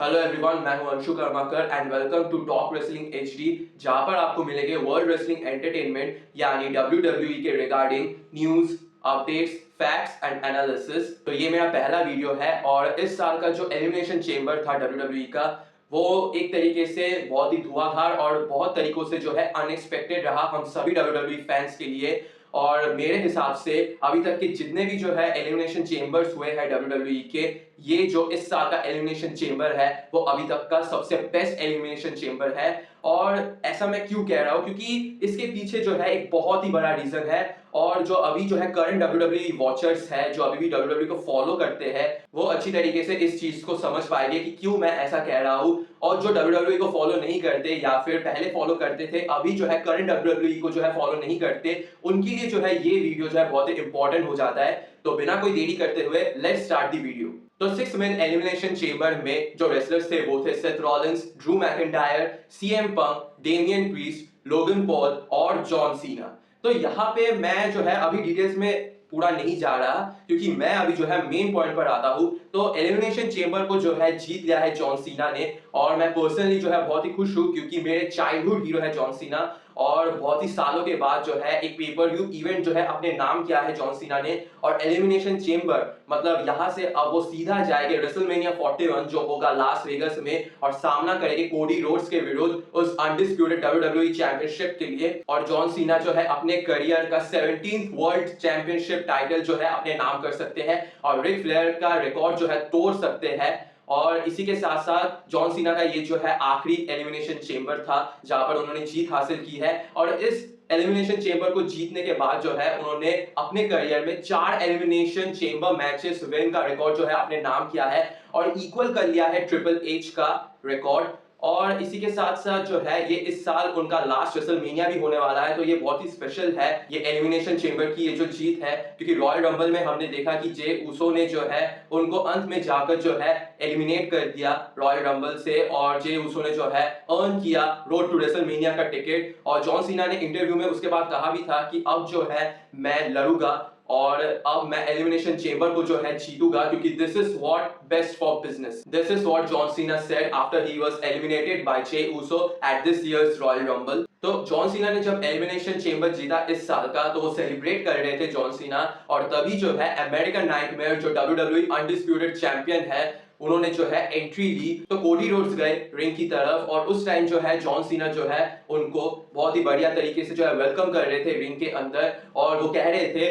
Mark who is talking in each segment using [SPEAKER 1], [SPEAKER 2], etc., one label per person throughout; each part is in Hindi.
[SPEAKER 1] हेलो एवरीवन, मैं हूं Anshu Karmakar and welcome to talk wrestling HD, जहां पर आपको मिलेंगे वर्ल्ड रेसलिंग एंटरटेनमेंट यानी डब्ल्यूडब्ल्यूई के regarding news, updates, facts and analysis. तो ये मेरा पहला वीडियो है और इस साल का जो एलिमिनेशन चेंबर था डब्ल्यूडब्ल्यूई का, वो एक तरीके से बहुत ही धुआंधार और बहुत तरीकों से जो है अनएक्सपेक्टेड रहा हम सभी डब्ल्यूडब्ल्यूई फैंस के लिए। और मेरे हिसाब से अभी तक के जितने भी जो है एलिमिनेशन चेंबर्स हुए हैं डब्ल्यूडब्ल्यूई के, ये जो इस साल का एलिमिनेशन चेंबर है वो अभी तक का सबसे बेस्ट एलिमिनेशन चेंबर है। और ऐसा मैं क्यों कह रहा हूं, क्योंकि इसके पीछे जो है एक बहुत ही बड़ा रीजन है। और जो अभी जो है करंट डब्ल्यूडब्ल्यूई वॉचर्स है, जो अभी भी डब्ल्यूडब्ल्यूई को फॉलो करते हैं, वो अच्छी तरीके से इस चीज को समझ पाएंगे कि क्यों मैं ऐसा कह रहा हूं। और जो डब्ल्यूडब्ल्यूई को फॉलो नहीं करते या फिर पहले फॉलो करते थे, अभी जो है करंट डब्ल्यूडब्ल्यूई को जो है फॉलो नहीं करते, उनके लिए जो है ये वीडियो जो है बहुत ही इंपॉर्टेंट हो जाता है। तो बिना कोई देरी करते हुए लेट्स स्टार्ट द वीडियो। तो 6 मैन एलिमिनेशन चेंबर में जो रेसलर्स थे वो थे Seth Rollins, Drew McIntyre, CM Punk, Damien priest, Logan Paul और जॉन सीना। तो यहाँ पे मैं जो है अभी डिटेल्स में पूरा नहीं जा रहा, क्योंकि मैं अभी जो है मेन पॉइंट पर आता हूं। तो एलिमिनेशन चेंबर को जो है जीत लिया है जॉन सीना ने, और मैं पर्सनली जो है बहुत ही खुश हूं, क्योंकि मेरे चाइल्डहुड हीरो है जॉन सीना। और बहुत ही सालों के बाद जो है एक पेपर व्यू इवेंट जो है अपने नाम किया है जॉन सीना ने। और एलिमिनेशन चेंबर मतलब यहां से अब वो सीधा जाएंगे रेसलमेनिया 41 जो होगा लास वेगस में, और सामना करेंगे कोडी रोड्स के विरुद्ध उस अनडिस्प्यूटेड डब्ल्यूडब्ल्यूई चैंपियनशिप के लिए। और जॉन सीना जो है अपने करियर का 17th वर्ल्ड चैंपियनशिप टाइटल जो है अपने नाम कर सकते हैं, और रिक फ्लेयर का रिकॉर्ड जो है तोड़ सकते हैं। और इसी के साथ साथ जॉन सीना का ये जो है आखिरी एलिमिनेशन चेंबर था जहां पर उन्होंने जीत हासिल की है। और इस एलिमिनेशन चेंबर को जीतने के बाद जो है उन्होंने अपने करियर में 4 एलिमिनेशन चेंबर मैचेस विन का रिकॉर्ड जो है अपने नाम किया है, और इक्वल कर लिया है ट्रिपल एच का रिकॉर्ड। और इसी के साथ साथ जो है ये इस साल उनका लास्ट रेसलमेनिया भी होने वाला है, तो ये बहुत ही स्पेशल है ये एलिमिनेशन चेंबर की ये जो जीत है। क्योंकि रॉयल रंबल में हमने देखा कि जे उसो ने जो है उनको अंत में जाकर जो है एलिमिनेट कर दिया रॉयल रंबल से, और जे उसो ने जो है अर्न किया रोड टू रेसलमेनिया का टिकट। और जॉन सीना ने इंटरव्यू में उसके बाद कहा भी था कि अब जो है मैं लड़ूंगा और अब मैं एलिमिनेशन चेंबर को जो है जीतूंगा, क्योंकि this is what best for business. This is what John Cena said after he was eliminated by J Uso at this years royal rumble. तो जॉन सीना ने जब एलिमिनेशन चेंबर जीता इस साल का, तो वो सेलिब्रेट कर रहे थे जॉन सीना। और तभी जो है अमेरिकन नाइटमेयर जो डब्ल्यूडब्ल्यूई अनडिस्प्यूटेड चैंपियन है, उन्होंने जो है एंट्री ली। तो कोडी रोड्स गए रिंग की तरफ, और उस टाइम जो है जॉन सीना जो है उनको बहुत ही बढ़िया तरीके से जो है वेलकम कर रहे थे रिंग के अंदर। और वो कह रहे थे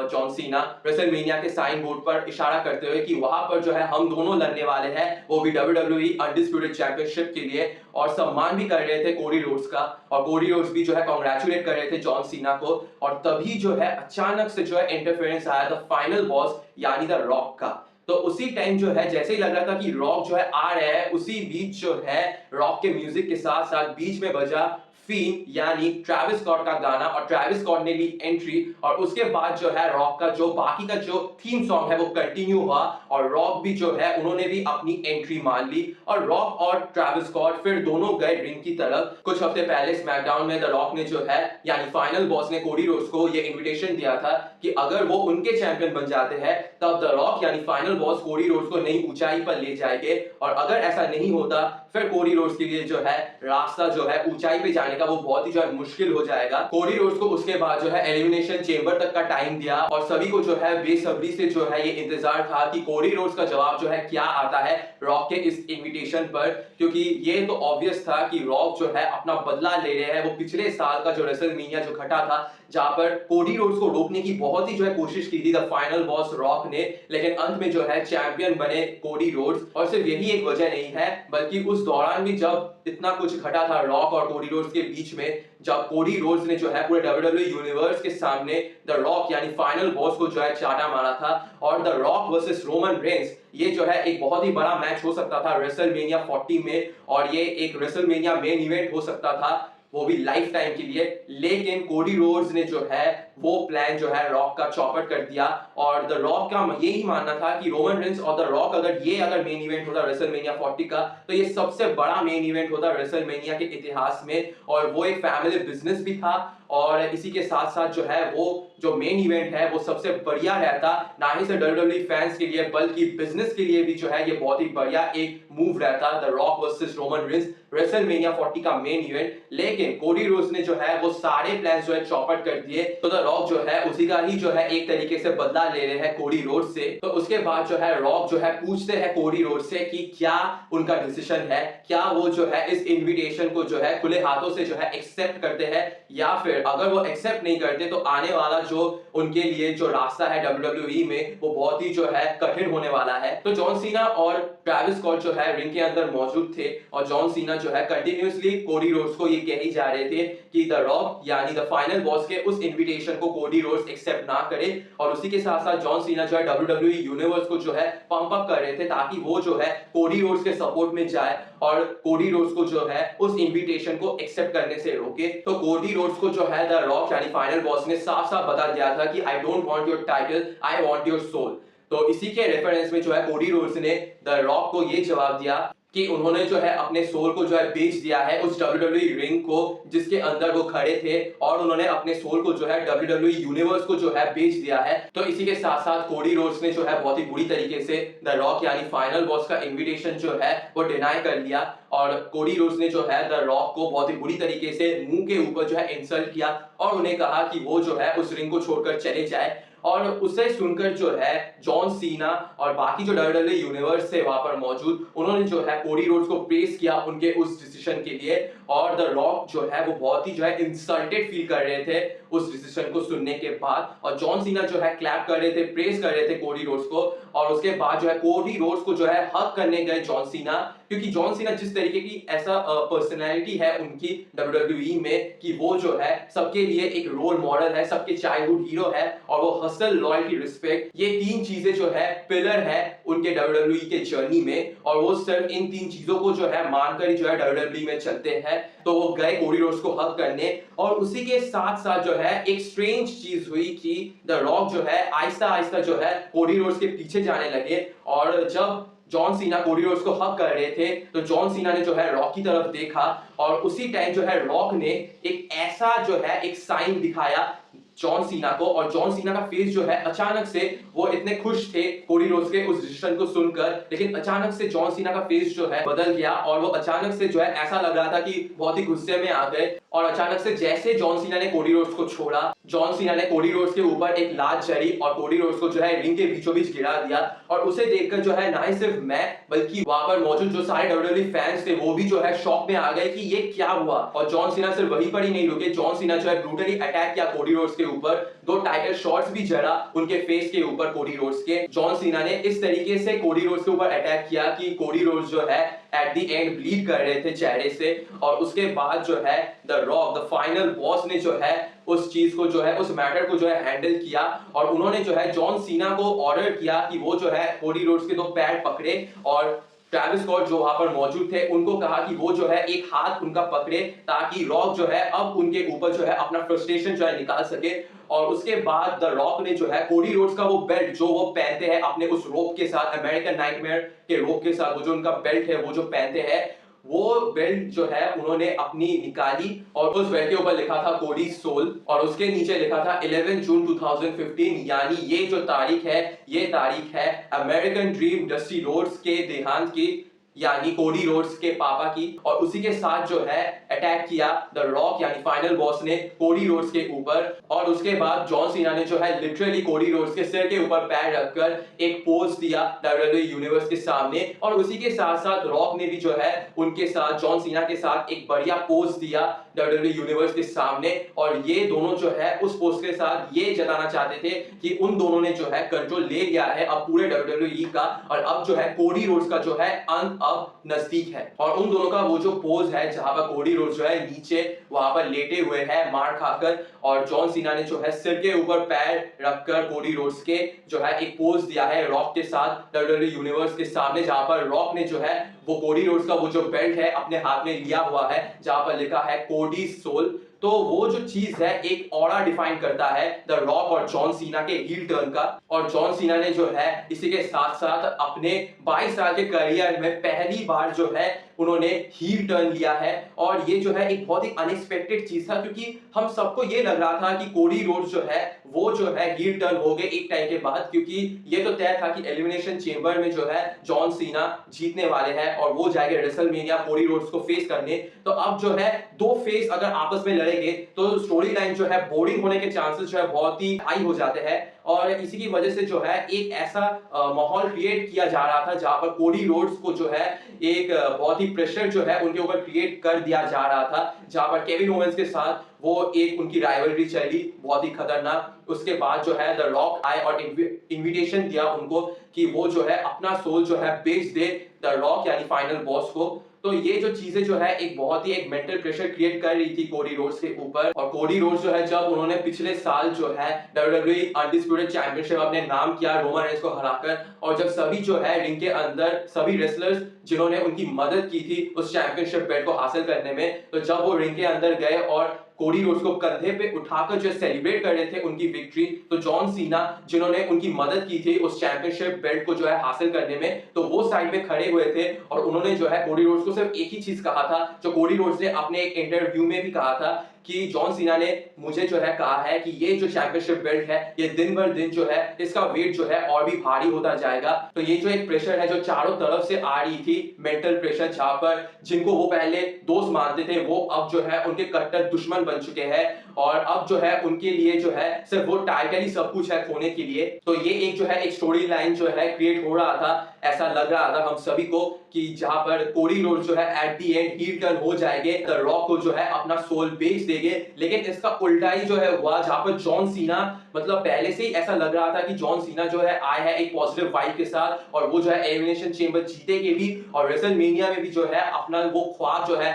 [SPEAKER 1] जॉन सीना रेसलमेनिया के साइन बोर्ड पर इशारा करते हुए कि वहां पर जो है हम दोनों लड़ने वाले हैं, वो भी डब्ल्यूडब्ल्यूई अनडिस्प्यूटेड चैंपियनशिप के लिए। और सम्मान भी कर रहे थे कोडी रोड्स का, और कोडी रोड्स भी जो है कांग्रेचुलेट कर रहे थे जॉन सीना को। और तभी जो है अचानक से जो है इंटरफेरेंस आया द फाइनल बॉस यानी द रॉक का। तो उसी टाइम जो है जैसे ही लग रहा था कि रॉक जो है आ रहा है, उसी बीच जो है रॉक के म्यूजिक के साथ साथ बीच में बजा फीन यानी ट्रेविस स्कॉट का गाना, और ट्रेविस स्कॉट ने ली एंट्री। और उसके बाद जो है रॉक का जो बाकी का जो थीम सॉन्ग है वो कंटिन्यू हुआ, और रॉक भी जो है उन्होंने भी अपनी एंट्री मान ली। और रॉक और ट्रेविस स्कॉट फिर दोनों गए रिंग की तरफ। कुछ हफ्ते पहले स्मैकडाउन में द रॉक ने जो है यानी फाइनल बॉस ने कोडी रोड्स को ये इन्विटेशन दिया था कि अगर वो उनके चैंपियन बन जाते हैं, तब द रॉक यानी फाइनल बॉस कोडी रोड्स को नई ऊंचाई पर ले जाएंगे। और अगर ऐसा नहीं होता, फिर कोडी रोड्स के लिए जो है रास्ता जो है ऊंचाई पे जाने का वो बहुत ही जो है मुश्किल हो जाएगा। कोडी रोड्स को उसके बाद जो है एलिमिनेशन चेंबर तक का टाइम दिया, और सभी को जो है बेसब्री से जो है ये इंतजार था कि कोडी रोड्स का जवाब जो है क्या आता है रॉक के इस इनविटेशन पर। क्योंकि ये तो ऑब्वियस था कि रॉक जो है अपना बदला ले रहे हैं वो पिछले साल का जो रेसलमेनिया जो घटा था, जहां पर कोडी रोड्स को रोकने की बहुत ही जो है कोशिश की थी द फाइनल बॉस रॉक ने, लेकिन अंत में जो है चैंपियन बने कोडी रोड्स। और सिर्फ यही एक वजह नहीं है, बल्कि उस दौरान भी जब इतना कुछ घटा था रॉक और कोडी रोड्स के बीच में, जब कोडी रोड्स ने जो है पूरे डब्ल्यूडब्ल्यूई यूनिवर्स के सामने द रॉक यानी फाइनल बॉस को जो है चाटा मारा था। और the rock versus Roman Reigns, ये जो है एक बहुत ही बड़ा मैच हो सकता था रेसलमेनिया 40 में, और ये एक रेसलमेनिया मेन इवेंट हो सकता था, वो भी लाइफ टाइम के लिए। लेकिन कोडी रोड्स ने जो है वो प्लान जो है रॉक का चौपट कर दिया। और द रॉक का यही मानना था कि रोमन रेंस और द रॉक अगर मेन इवेंट होता रेसलमेनिया 40 का, तो ये सबसे बड़ा मेन इवेंट होता रेसलमेनिया के इतिहास में। और वो एक फैमिली बिजनेस भी था, और इसी के साथ साथ जो है वो जो मेन इवेंट है वो सबसे बढ़िया रहता, ना ही सिर्फ डब्ल्यूडब्ल्यूई फैंस के लिए बल्कि बिजनेस के लिए भी जो है ये बहुत ही बढ़िया एक मूव रहता, the rock versus Roman Reigns WrestleMania 40 का मेन इवेंट। लेकिन कोडी रोड्स ने जो है वो सारे प्लान्स जो है चौपट कर दिए, तो द रॉक जो है उसी का ही जो है एक तरीके से बदला ले रहे हैं कोडी रोड्स से। तो उसके बाद जो है रॉक जो है पूछते हैं कोडी रोड्स से कि क्या उनका डिसीजन है, क्या वो जो है इस इनविटेशन को जो है खुले हाथों से जो है एक्सेप्ट करते हैं, या फिर अगर वो एक्सेप्ट नहीं करते तो आने वाला जो उनके लिए जो रास्ता है डब्ल्यूडब्ल्यूई में वो बहुत ही जो है कठिन होने वाला है। तो जॉन सीना और ट्रेविस स्कॉट जो है रिंग के अंदर मौजूद थे, और जॉन सीना जो है कंटिन्यूअसली कोडी रोड्स को ये कह ही जा रहे थे कि द रॉक यानी द फाइनल बॉस के उस इनविटेशन को कोडी रोड्स एक्सेप्ट ना करे। और उसी के साथ साथ जॉन सीना जो है डब्ल्यूडब्ल्यूई यूनिवर्स को जो है पंप अप कर रहे थे ताकि वो जो है कोडी रोड्स के सपोर्ट में जाए और कोडी रोड्स को जो है उस इनविटेशन को एक्सेप्ट करने से रोके। तो कोडी रोड्स को जो है द रॉक यानी फाइनल बॉस ने साफ साफ बता दिया था कि I don't want your title, I want your soul. तो इसी के रेफरेंस में जो है कोडी रोड्स ने द रॉक को ये जवाब दिया कि उन्होंने जो है अपने सोल को जो है बेच दिया है उस डब्ल्यूडब्ल्यूई रिंग को जिसके अंदर वो खड़े थे, और उन्होंने अपने सोल को जो है डब्ल्यूडब्ल्यूई यूनिवर्स को जो है बेच दिया है। तो इसी के साथ साथ कोडी रोड्स ने जो है बहुत ही बुरी तरीके से द रॉक यानी फाइनल बॉस का इनविटेशन जो है वो डिनाई कर लिया, और कोडी रोड्स ने जो है द रॉक को बहुत ही बुरी तरीके से मुंह के ऊपर जो है इंसल्ट किया और उन्हें कहा कि वो जो है उस रिंग को छोड़कर चले जाए। और उसे सुनकर जो है जॉन सीना और बाकी जो डब्ल्यूडब्ल्यूई यूनिवर्स थे वहां पर मौजूद, उन्होंने जो है कोडी रोड्स को प्रेज किया उनके उस डिसीजन के लिए। और द रॉक जो है वो बहुत ही जो है इंसल्टेड फील कर रहे थे उस डिसीजन को सुनने के बाद, और जॉन सीना जो है क्लैप कर रहे थे, प्रेज कर रहे थे कोडी रोड्स को। और उसके बाद जो है कोडी रोड्स को जो है हक करने गए जॉन सीना, क्योंकि जॉन सीना जिस तरीके की ऐसा पर्सनालिटी है उनकी डब्ल्यूडब्ल्यूई में कि वो जो है सबके लिए एक रोल मॉडल है, सबके चाइल्डहुड हीरो है, और वो हसल, लॉयल्टी, रिस्पेक्ट, ये तीन चीजें जो है पिलर है उनके डब्ल्यूडब्ल्यूई के जर्नी में, और वो सिर्फ इन तीन चीजों को जो है मानकर ही जो है डब्ल्यूडब्ल्यूई में चलते हैं। तो वो गए कोडी रोड्स को हक करने, और उसी के साथ साथ जो है एक स्ट्रेंज चीज हुई कि द रॉक जो है आहिस्ता आहिस्ता जो है कोडी रोड्स के पीछे जाने लगे। और जब जॉन सीना कोडी रोड्स को हक कर रहे थे तो जॉन सीना ने जो है रॉक की तरफ देखा, और उसी टाइम जो है रॉक ने एक ऐसा जो है एक साइन दिखाया जॉन सीना को, और जॉन सीना का फेस जो है अचानक से, वो इतने खुश थे कोडी रोड्स के उस डिसीजन को सुनकर, लेकिन अचानक से जॉन सीना का फेस जो है बदल गया, और वो अचानक से जो है ऐसा लग रहा था कि बहुत ही गुस्से में आ गए। और अचानक से जैसे जॉन सीना ने कोडी रोड्स को छोड़ा, जॉन सीना ने कोडी रोड्स के ऊपर एक लात चढ़ी और कोडी रोड्स को जो है रिंग के बीचों बीच गिरा दिया। और उसे देखकर जो है ना ही सिर्फ मैं बल्कि वहां पर मौजूद जो सारे डब्ल्यूडब्ल्यूई फैंस थे वो भी जो है शॉक में आ गए कि ये क्या हुआ। और जॉन सीना सिर्फ वहीं पर ही नहीं रुके, जॉन सीना जो है ब्रूटली अटैक किया कोडी रोड्स के ऊपर, दो टाइटल शॉट्स भी जड़ा उनके फेस के ऊपर कोडी रोड्स के। जॉन सीना ने इस तरीके से कोडी रोड्स के ऊपर अटैक किया कि कोडी रोड्स जो है एट द एंड ब्लीड कर रहे थे चेहरे से। और उसके बाद जो है the rock the final boss ने जो है उस चीज को जो है उस मैटर को जो है हैंडल किया, और उन्होंने जो है जॉन सीना को ऑर्डर किया कि वो जो है कोडी रोड्स के दो पैर पकड़े, और ट्रेविस स्कॉट जो वहां पर मौजूद थे उनको कहा कि वो जो है एक हाथ उनका पकड़े ताकि रॉक जो है अब उनके ऊपर जो है अपना फ्रस्ट्रेशन जो है निकाल सके। और उसके बाद द रॉक ने जो है कोडी रोड्स का वो बेल्ट जो वो पहनते हैं अपने उस रोप के साथ, अमेरिकन नाइटमेयर के रोप के साथ, वो जो उनका बेल्ट है वो जो पहनते हैं, वो बेल्ट जो है उन्होंने अपनी निकाली, और उस बेल्ट के ऊपर लिखा था कोडी सोल, और उसके नीचे लिखा था 11 जून 2015, यानी ये जो तारीख है ये तारीख है अमेरिकन ड्रीम डस्टी रोड्स के देहांत की, यानी कोडी रोड्स के पापा की। और उसी के साथ जो है अटैक किया द रॉक यानी फाइनल बॉस ने कोडी रोड्स के ऊपर, और उसके बाद जॉन सीना ने जो है लिटरली कोडी रोड्स के सिर के ऊपर पैर रखकर एक पोज दिया डब्ल्यूडब्ल्यूई यूनिवर्स के सामने। और उसी के साथ साथ रॉक ने भी जो है उनके साथ जॉन सीना के साथ एक बढ़िया पोज दिया डब्ल्यूडब्ल्यूई यूनिवर्स के सामने, और ये दोनों जो है उस पोज के साथ ये जताना चाहते थे कि उन दोनों ने जो है कंट्रोल ले लिया है अब पूरे डब्ल्यूडब्ल्यूई का, और अब जो है कोडी रोड्स का जो है अंत अब नजदीक है। और उन दोनों का वो जो पोज है जहां पर कोडी रोड्स जो है नीचे वहां पर लेटे हुए हैं मार खाकर, और जॉन सीना ने जो है सिर के ऊपर पैर रखकर कोडी रोड्स के जो है एक पोज दिया है रॉक के साथ डब्ल्यूडब्ल्यूई यूनिवर्स के सामने, जहां पर रॉक ने जो है वो कोडी रोड्स का वो जो बेल्ट है अपने हाथ में लिया हुआ है जहां पर लिखा है कोडी सोल। तो वो जो चीज है एक ऑरा डिफाइन करता है द रॉक और जॉन सीना के हील टर्न का। और जॉन सीना ने जो है इसी के साथ साथ अपने 22 साल के करियर में पहली बार जो है उन्होंने हील टर्न लिया है। और ये जो है एक बहुत ही अनएक्सपेक्टेड चीज था, क्योंकि हम सबको ये लग रहा था कि कोडी रोड्स जो है वो जो है हील टर्न हो गए एक टाइम के बाद, क्योंकि ये तो तय था कि एलिमिनेशन चेंबर में जो है जॉन सीना जीतने वाले हैं और वो जाएंगे रेसलमेनिया कोडी रोड्स को फेस करने। तो अब जो है दो फेस अगर आपस में लड़ेंगे तो स्टोरी लाइन जो है बोरिंग होने के चांसेस जो है बहुत ही हाई हो जाते हैं। और इसी की वजह से जो है एक ऐसा माहौल क्रिएट किया जा रहा था जहां पर कोडी रोड्स को जो है एक बहुत ही प्रेशर जो है उनके ऊपर क्रिएट कर दिया जा रहा था, जहां पर केविन ओवेंस के साथ वो एक उनकी राइवलरी चली बहुत ही खतरनाक। उसके बाद जो है द रॉक आए और इनविटेशन दिया उनको कि वो जो है अपना सोल जो है बेच दे द रॉक यानी फाइनल बॉस को। तो ये जो चीजें जो है एक बहुत ही एक मेंटल प्रेशर क्रिएट कर रही थी कोडी रोड्स के ऊपर। और कोडी रोड्स जो है जब उन्होंने पिछले साल जो है WWE अनडिस्प्यूटेड चैंपियनशिप अपने नाम किया रोमन रेंस को हराकर, और जब सभी जो है रिंग के अंदर सभी रेसलर्स जिन्होंने उनकी मदद की थी उस चैंपियनशिप बेल्ट को हासिल करने में, तो जब वो रिंग के अंदर गए और कोडी रोड्स को कंधे पे उठाकर जो सेलिब्रेट कर रहे थे उनकी विक्ट्री, तो जॉन सीना जिन्होंने उनकी मदद की थी उस चैंपियनशिप बेल्ट को जो है हासिल करने में, तो वो साइड में खड़े हुए थे और उन्होंने जो है कोडी रोड्स को सिर्फ एक ही चीज कहा था जो कोडी रोड्स ने अपने एक इंटरव्यू में भी कहा था कि जॉन सीना ने मुझे जो है कहा है कि ये जो चैंपियनशिप बेल्ट है ये दिन भर दिन जो है इसका वेट जो है और भी भारी होता जाएगा। तो ये जो एक प्रेशर है जो चारों तरफ से आ रही थी, मेंटल प्रेशर, जहां पर जिनको वो पहले दोस्त मानते थे वो अब जो है उनके कट्टर दुश्मन बन चुके हैं और अब जो है उनके लिए जो है सिर्फ वो टाइटल ही सब कुछ है खोने के लिए। तो ये एक जो है एक स्टोरी लाइन जो है क्रिएट हो रहा था, ऐसा लग रहा था हम सभी को कि जहां पर कोडी रोड्स जो है at the end heel turn हो जाएंगे, द रॉक को जो है अपना सोल बेच देंगे। लेकिन इसका उल्टा ही जो है हुआ, जहां पर जॉन सीना मतलब पहले से ही ऐसा लग रहा था कि जॉन सीना जो है आए है एक पॉजिटिव वाइब के साथ और वो जो है एलिमिनेशन चेंबर जीतेंगे भी और रेसलमेनिया में भी जो है अपना वो ख्वाब जो है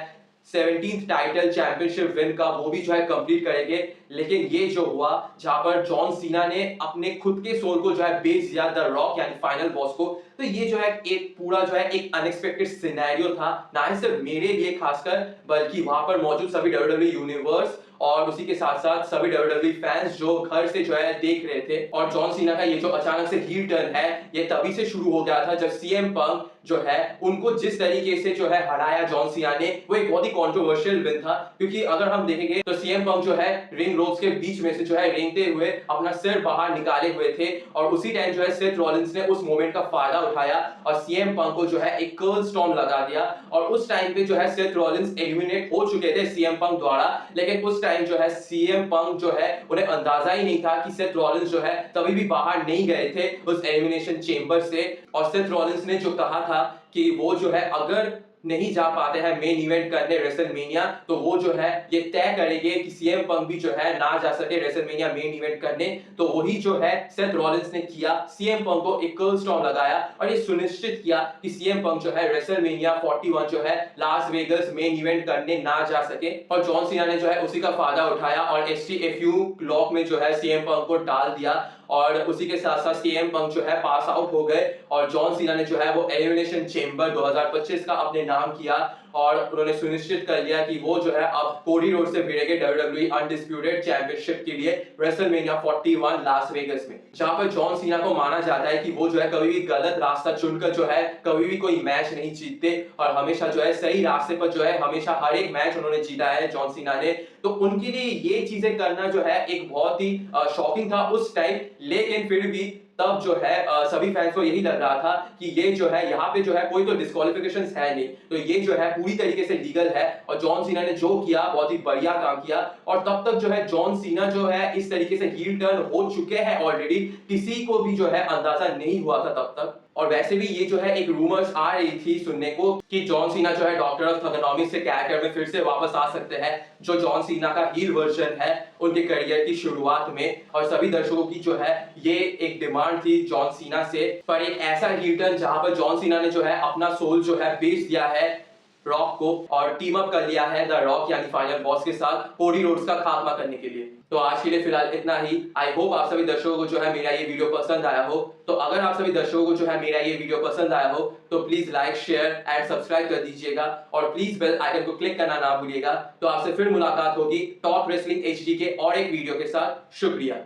[SPEAKER 1] 17th टाइटल चैंपियनशिप विन का वो भी जो है कंप्लीट करेंगे। लेकिन ये जो हुआ जहां पर जॉन सीना ने अपने खुद के सोल को जो है बेच दिया द रॉक यानी फाइनल बॉस को, तो ये जो है एक पूरा जो है एक अनएक्सपेक्टेड सिनेरियो था, ना ही सिर्फ मेरे लिए खासकर बल्कि वहां पर मौजूद सभी WWE यूनिवर्स और उसी के साथ साथ सभी WWE फैंस जो घर से जो है देख रहे थे। और जॉन सीना का ये जो अचानक से हील टर्न है ये तभी से शुरू हो गया था जब सीएम पंक जो है उनको जिस तरीके से जो है हराया जॉन सीना ने, वो एक बहुत ही कंट्रोवर्शियल विन था। क्योंकि अगर हम देखेंगे तो सीएम पंक जो है रिंग रोप्स के बीच में से जो है रेंगते हुए अपना सिर बाहर निकाले हुए थे और उसी टाइम जो है सेथ रॉलिंस ने उस मोमेंट का फायदा उठाया और सीएम पंक को जो है एक कर्ल स्टॉर्म लगा दिया। और उस टाइम पे जो है सेथ रॉलिंस एलिमिनेट हो चुके थे सीएम पंक द्वारा, लेकिन उस टाइम जो है सीएम पंक जो है उन्हें अंदाजा ही नहीं था कि सेथ रॉलिंस जो है तभी भी बाहर नहीं गए थे उस एलिमिनेशन चेंबर से। और सेथ रॉलिंस ने जो कहा था कि वो जो है अगर नहीं जा पाते हैं मेन इवेंट करने रेसलमेनिया, तो वो जो है ये तय करेंगे कि सीएम पंक भी जो है ना जा सके रेसलमेनिया मेन इवेंट करने। तो वही जो है सेथ रॉलिंस ने किया, सीएम पंक को एक कर्ल स्टॉर्म लगाया और ये सुनिश्चित किया कि सीएम पंक जो है रेसलमेनिया 41 जो है लास वेगस मेन इवेंट करने ना जा सके। और जॉन सीना ने जो है उसी का फायदा उठाया और एसटीएफयू लॉक में जो है सीएम पंक को डाल दिया और उसी के साथ साथ सीएम पंक जो है पास आउट हो गए और जॉन सीना ने जो है वो एलिमिनेशन चेंबर 2025 का अपने नाम किया और उन्होंने सुनिश्चित कर लिया कि वो जो है अब कोडी रोड से भिड़ेंगे WWE अनडिस्प्यूटेड चैंपियनशिप के लिए रेसलमेनिया 41 लास वेगस में, जहां पर जॉन सीना को माना जाता है कि वो जो है कभी भी गलत रास्ता चुनकर जो है कभी भी कोई मैच नहीं जीतते और हमेशा जो है सही रास्ते पर जो है हमेशा हर एक मैच उन्होंने जीता है जॉन सीना ने। तो उनके लिए ये चीजें करना जो है एक बहुत ही शॉकिंग था उस टाइम, लेकिन फिर भी तब जो है सभी फैंस को यही लग रहा था कि ये जो है यहाँ पे जो है कोई तो डिस्क्वालिफिकेशन है नहीं, तो ये जो है पूरी तरीके से लीगल है और जॉन सीना ने जो किया बहुत ही बढ़िया काम किया। और तब तक जो है जॉन सीना जो है इस तरीके से हील टर्न हो चुके हैं ऑलरेडी, किसी को भी जो है अंदाजा नहीं हुआ था तब तक। और वैसे भी ये जो है एक रूमर्स आ रही थी सुनने को कि जॉन सीना जो है डॉक्टर ऑफ थगोनोमिक्स से कैरेक्टर में फिर से वापस आ सकते हैं, जो जॉन सीना का हील वर्जन है उनके करियर की शुरुआत में। और सभी दर्शकों की जो है ये एक डिमांड थी जॉन सीना से, पर एक ऐसा हील टर्न जहां पर जॉन सीना ने जो है अपना सोल जो है बेच दिया है रॉक को और टीम अप कर लिया है द रॉक यानी फाइनल बॉस के साथ कोडी रोड्स का खात्मा करने के लिए। तो आज के लिए फिलहाल इतना ही। आई होप आप सभी दर्शकों को जो है मेरा ये वीडियो पसंद आया हो। तो अगर आप सभी दर्शकों को जो है मेरा ये वीडियो पसंद आया हो तो please like, share and subscribe कर दीजिएगा और प्लीज बेल आइकन को क्लिक करना ना भूलिएगा। तो आपसे फिर मुलाकात होगी टॉक रेसलिंग एचडी के और एक वीडियो के साथ। शुक्रिया।